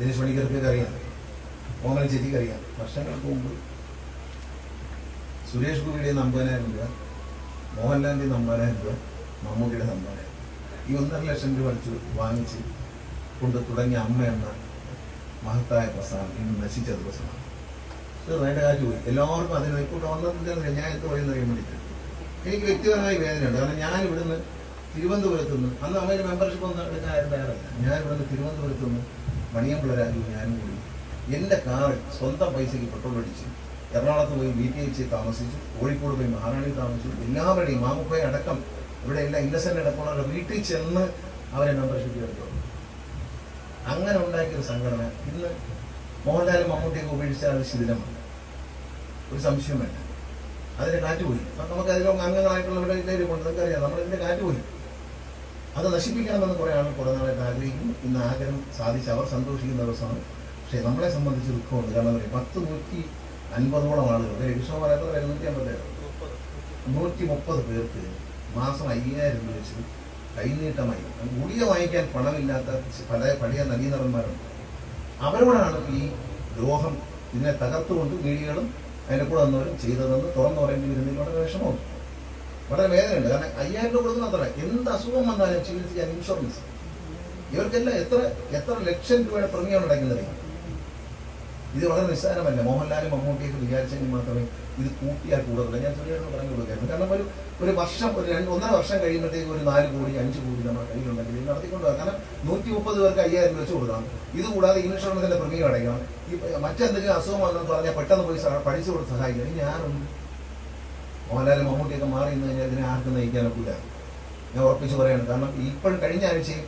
ദിനേശ് പണിക്കർക്ക് അറിയാം, മോഹൻ ചേച്ചിക്ക് അറിയാം. വർഷങ്ങൾക്ക് മുമ്പ് സുരേഷ് ഗോപിയുടെ 50,000 രൂപ, മോഹൻലാലിന്റെ 50,000 രൂപ, മമ്മൂട്ടിയുടെ 50,000, ഈ 1.5 ലക്ഷം രൂപ വാങ്ങിച്ച് കൊണ്ട് തുടങ്ങിയ അമ്മ എന്ന മഹത്തായ പ്രസ്ഥാനം ഇന്ന് നശിച്ച ദിവസമാണ്. വേണ്ട കാറ്റ് പോയി. എല്ലാവർക്കും അതിന് ഇപ്പോട്ട് വന്നിട്ടില്ല. ഞാൻ എന്ത് പറയുന്നത് അറിയാൻ വേണ്ടിയിട്ട് എനിക്ക് വ്യക്തിപരമായി വേദനയുണ്ട്. കാരണം ഞാൻ ഇവിടുന്ന് തിരുവനന്തപുരത്തുനിന്ന്, അന്ന് അമ്മയുടെ മെമ്പർഷിപ്പ് ഒന്നും എടുക്കാൻ ആരും തയ്യാറല്ല. ഞാൻ ഇവിടുന്ന് തിരുവനന്തപുരത്തുനിന്ന് മണിയമ്പുഴ രാജു ഞാനും കൂടി എൻ്റെ കാറിൽ സ്വന്തം പൈസയ്ക്ക് പെട്രോൾ അടിച്ച് എറണാകുളത്ത് പോയി BTH താമസിച്ചു, കോഴിക്കോട് പോയി മഹാറാണി താമസിച്ചു. എല്ലാവരുടെയും മാമുപ്പയെ അടക്കം ഇവിടെ എല്ലാം ഇന്നസെന്റ് അടക്കമുള്ള വീട്ടിൽ ചെന്ന് അവരെ മെമ്പർഷിപ്പ് എടുത്തു. അങ്ങനെ ഉണ്ടാക്കിയൊരു സംഘടന ഇന്ന് മോഹൻലാലും മമ്മൂട്ടിയൊക്കെ ഉപേക്ഷിച്ചാൽ അത് ശിഥിലമാണ്, ഒരു സംശയം വേണ്ട. അതിന്റെ കാറ്റുപോയി. നമുക്ക് അതിലും അംഗങ്ങളായിട്ടുള്ളവരുടെ കൊണ്ട് നമുക്കറിയാം, നമ്മളിതിന്റെ കാറ്റുപോയി. അത് നശിപ്പിക്കണമെന്ന് കുറേ ആൾ കുറേ നാളായിട്ട് ആഗ്രഹിക്കുന്നു. ഇന്ന് ആഗ്രഹം സാധിച്ച് അവർ സന്തോഷിക്കുന്ന ദിവസമാണ്. പക്ഷേ നമ്മളെ സംബന്ധിച്ച് ദുഃഖമുണ്ട്. കാരണം 150-150ഓളം ആളുകൾ, കൃഷ്ണ പറയുന്നത് 130 പേർക്ക് മാസം 5,000 രൂപ വെച്ച് കൈനീട്ടമായി ഗുളിക വാങ്ങിക്കാൻ പണമില്ലാത്ത പഴയ നടീനടന്മാരുണ്ട്. അവരോടാണ് ഈ ദ്രോഹം ഇതിനെ തകർത്തുകൊണ്ട് മീഡിയകളും അതിൻ്റെ കൂടെ വന്നവരും ചെയ്തതെന്ന് തുറന്നു പറയേണ്ടി വരുന്നതിൽ വളരെ വിഷമമുണ്ട്, വളരെ വേദനയുണ്ട്. കാരണം 5,000 രൂപ കൊടുക്കുന്ന അത്ര എന്ത് അസുഖം വന്നാലും ചികിത്സിക്കാൻ ഇൻഷുറൻസ്. ഇവർക്കെല്ലാം എത്ര ലക്ഷം രൂപയുടെ പ്രീമിയം അടയ്ക്കുന്നത്. ഇത് വളരെ നിസ്സാരമല്ല. മോഹൻലാലും മമ്മൂട്ടിയൊക്കെ വിചാരിച്ചെങ്കിൽ മാത്രമേ ഇത് കൂട്ടിയാൽ കൂടുതൽ. ഞാൻ ചെറിയൊരു പറഞ്ഞു കൊടുക്കായിരുന്നു. കാരണം ഒരു വർഷം, ഒരു 1.5 വർഷം കഴിയുമ്പോഴത്തേക്ക് ഒരു 4 കോടി 5 കോടി നമ്മുടെ കയ്യിലുണ്ടെങ്കിൽ ഇത് നടത്തിക്കൊണ്ടുപോകാം. കാരണം 130 പേർക്ക് 5,000 രൂപ വെച്ച് കൊടുക്കണം. ഇത് കൂടാതെ ഇൻഷുറൻസിന്റെ പ്രീമിയം അടയ്ക്കണം. ഈ മറ്റെന്തെങ്കിലും അസുഖം വന്നെന്ന് പറഞ്ഞാൽ പെട്ടെന്ന് പോയി പഠിച്ചു കൊടുത്ത് സഹായിക്കണം. ഞാനുണ്ട്. മോഹൻലാലും മമ്മൂട്ടിയൊക്കെ മാറി നിന്ന് കഴിഞ്ഞാൽ ഇതിനെ ആർക്കും നയിക്കാനൊക്കില്ല, ഞാൻ ഉറപ്പിച്ച് പറയാണ്. കാരണം ഇപ്പോഴും കഴിഞ്ഞ ആഴ്ചയും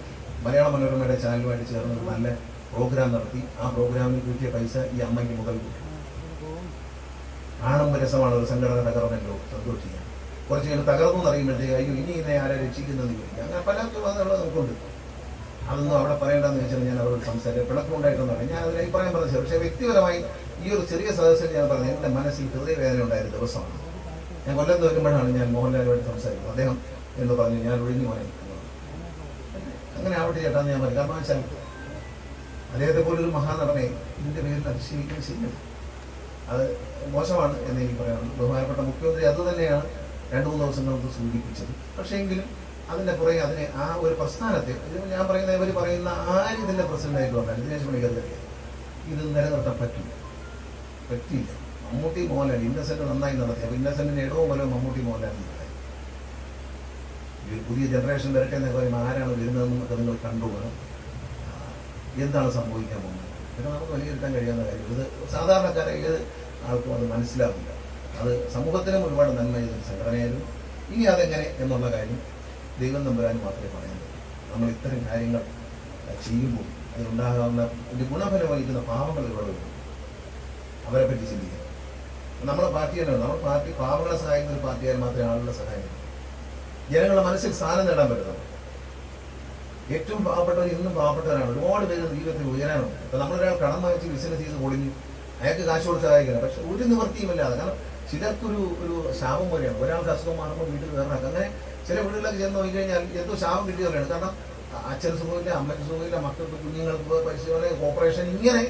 മലയാള മനോരമയുടെ ചാനലുമായിട്ട് ചേർന്ന് ഒരു നല്ല പ്രോഗ്രാം നടത്തി. ആ പ്രോഗ്രാമിന് കിട്ടിയ പൈസ ഈ അമ്മയ്ക്ക് മുതൽ കിട്ടും. കാണുമ്പോൾ രസമാണ്. ഒരു സംഘടന തകർന്നല്ലോ, സന്തോഷിക്കാം. കുറച്ച് കഴിഞ്ഞ് തകർന്നു എന്നറിയുമ്പോഴത്തേക്ക് അയ്യോ ഇനി ഇതിനെ ആരെ രക്ഷിക്കുന്നതെന്ന് ചോദിക്കാം. അങ്ങനെ പല നമുക്കുണ്ട്. അതൊന്നും അവിടെ പറയേണ്ടതെന്ന് വെച്ചാൽ ഞാൻ അവരോട് സംസാരിക്കുക പിളക്കമുണ്ടായിട്ടൊന്നും ഞാൻ അതിന് അഭിപ്രായം പറഞ്ഞു. പക്ഷേ വ്യക്തിപരമായി ഈ ഒരു ചെറിയ സദസ്സിൽ ഞാൻ പറഞ്ഞു, എൻ്റെ മനസ്സിൽ ഹൃദയവേദന ഉണ്ടായിരുന്ന ദിവസമാണ്. ഞാൻ കൊല്ലത്ത് വരുമ്പോഴാണ് ഞാൻ മോഹൻലാലുമായിട്ട് സംസാരിക്കുന്നത്. അദ്ദേഹം എന്ന് പറഞ്ഞു ഞാൻ ഒഴിഞ്ഞു പോകാൻ. അങ്ങനെ ആവട്ടെ ചേട്ടാന്ന് ഞാൻ പറഞ്ഞു. കാരണം വെച്ചാൽ അദ്ദേഹത്തെ പോലൊരു മഹാനടനെ ഇതിൻ്റെ പേരിൽ അധിക്ഷേപിക്കാൻ ശരിയല്ല, അത് മോശമാണ് എന്ന് എനിക്ക് പറയാനുള്ളൂ. ബഹുമാനപ്പെട്ട മുഖ്യമന്ത്രി അത് തന്നെയാണ് 2-3 ദിവസങ്ങൾക്ക് സൂചിപ്പിച്ചത്. പക്ഷേ എങ്കിലും അതിൻ്റെ പുറകെ അതിനെ ആ ഒരു പ്രസ്ഥാനത്തെ ഞാൻ പറയുന്ന ഇവർ പറയുന്ന ആരും ഇതിൻ്റെ പ്രസിഡന്റായിട്ട് വന്നാൽ ദിനേശ് പണിക്കർക്ക് ഇത് നിലനിർത്താൻ പറ്റില്ല. മമ്മൂട്ടി മോഹൻലാൽ ഇന്നസെന്റ് നന്നായി നടത്തി. അപ്പോൾ ഇന്നസെന്റിന് ഇടവും വലവും മമ്മൂട്ടി മോഹൻലാൽ പുതിയ ജനറേഷൻ വരട്ടെ എന്നൊക്കെ പറയുമ്പോൾ ആരാണ് വരുന്നതെന്നൊക്കെ നിങ്ങൾ കണ്ടുപോകണം. എന്താണ് സംഭവിക്കാൻ പോകുന്നത് ഇതൊക്കെ നമുക്ക് വിലയിരുത്താൻ കഴിയാവുന്ന കാര്യം. ഇത് സാധാരണക്കാരെ ഏത് ആൾക്കും അത് മനസ്സിലാവില്ല. അത് സമൂഹത്തിനും ഒരുപാട് നന്മ ചെയ്തൊരു സംഘടനയായിരുന്നു. ഇനി അതെങ്ങനെ എന്നുള്ള കാര്യം ദൈവം തമ്പുരാന് മാത്രമേ പറയുന്നത്. നമ്മൾ ഇത്തരം കാര്യങ്ങൾ ചെയ്യുമ്പോൾ അതിലുണ്ടാകാവുന്ന ഒരു ഗുണഫലം വഹിക്കുന്ന പാവങ്ങൾ ഒരുപാട് വരും. അവരെ പറ്റി ചിന്തിക്കുക. നമ്മുടെ പാർട്ടിയല്ല, നമ്മുടെ പാർട്ടി പാവങ്ങളെ സഹായിക്കുന്ന ഒരു പാർട്ടിയായാൽ മാത്രമേ ആളുകളെ സഹായിക്കൂ. ജനങ്ങളുടെ മനസ്സിൽ സ്ഥാനം നേടാൻ പറ്റുന്നത്. ഏറ്റവും പാവപ്പെട്ടവർ ഇന്നും പാവപ്പെട്ടവരാണ്. ഒരുപാട് പേര് ജീവിതത്തിൽ ഉയരാനുണ്ട്. ഇപ്പം നമ്മളൊരാൾ കടം വാങ്ങിച്ച് ബിസിനസ് ചെയ്ത് പൊളിഞ്ഞു, അയാൾക്ക് കാശ് കൊടുത്ത് സഹായിക്കണം. പക്ഷെ ഒരു നിവൃത്തിയുമില്ലാതെ. കാരണം ചിലർക്കൊരു ശാപം പോലെയാണ്. ഒരാൾക്ക് അസുഖം മാറുമ്പോൾ വീട്ടിൽ വേറെ. അങ്ങനെ ചില വീടുകളിലൊക്കെ ചെന്ന് നോക്കി കഴിഞ്ഞാൽ എന്തോ ശാപം കിട്ടിയവരാണ്. കാരണം അച്ഛന് സുഖമില്ല, അമ്മയ്ക്ക് സുഖമില്ല, മക്കൾക്ക് കുഞ്ഞുങ്ങൾക്ക് പരിശോധന, ഓപ്പറേഷൻ, ഇങ്ങനെ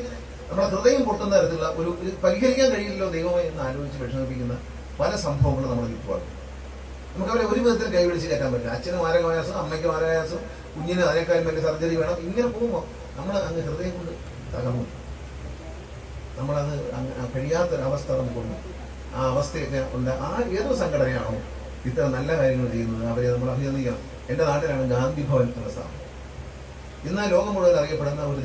നമ്മുടെ ഹൃദയം പൊട്ടുന്ന തരത്തിലുള്ള ഒരു പരിഹരിക്കാൻ കഴിയില്ലല്ലോ ദൈവമേ എന്ന് ആലോചിച്ച് വിഷമിപ്പിക്കുന്ന പല സംഭവങ്ങളും നമ്മൾ ചുറ്റുപാടും. നമുക്കവരെ ഒരു വിധത്തിൽ കൈപിടിച്ച് കയറ്റാൻ പറ്റില്ല. അച്ഛന് മാരകമായാസം, അമ്മയ്ക്ക് മാരകമായാസം, കുഞ്ഞിന് അതിനേക്കാളും വലിയ സർജറി വേണം. ഇങ്ങനെ പോകുമ്പോൾ നമ്മൾ അങ്ങ് ഹൃദയം കൊണ്ട് തകർന്നു. നമ്മളത് കഴിയാത്തൊരവസ്ഥ നമുക്കുണ്ട്. ആ അവസ്ഥയൊക്കെ ഉണ്ട്. ആ ഏതോ സംഘടനയാണോ ഇത്തരം നല്ല കാര്യങ്ങൾ ചെയ്യുന്നത് അവരെ നമ്മൾ അഭിനന്ദിക്കണം. എൻ്റെ നാട്ടിലാണ് ഗാന്ധി ഭവൻ എന്ന സ്ഥാപനം. ഇന്ന് ലോകം മുഴുവൻ അറിയപ്പെടുന്ന ഒരു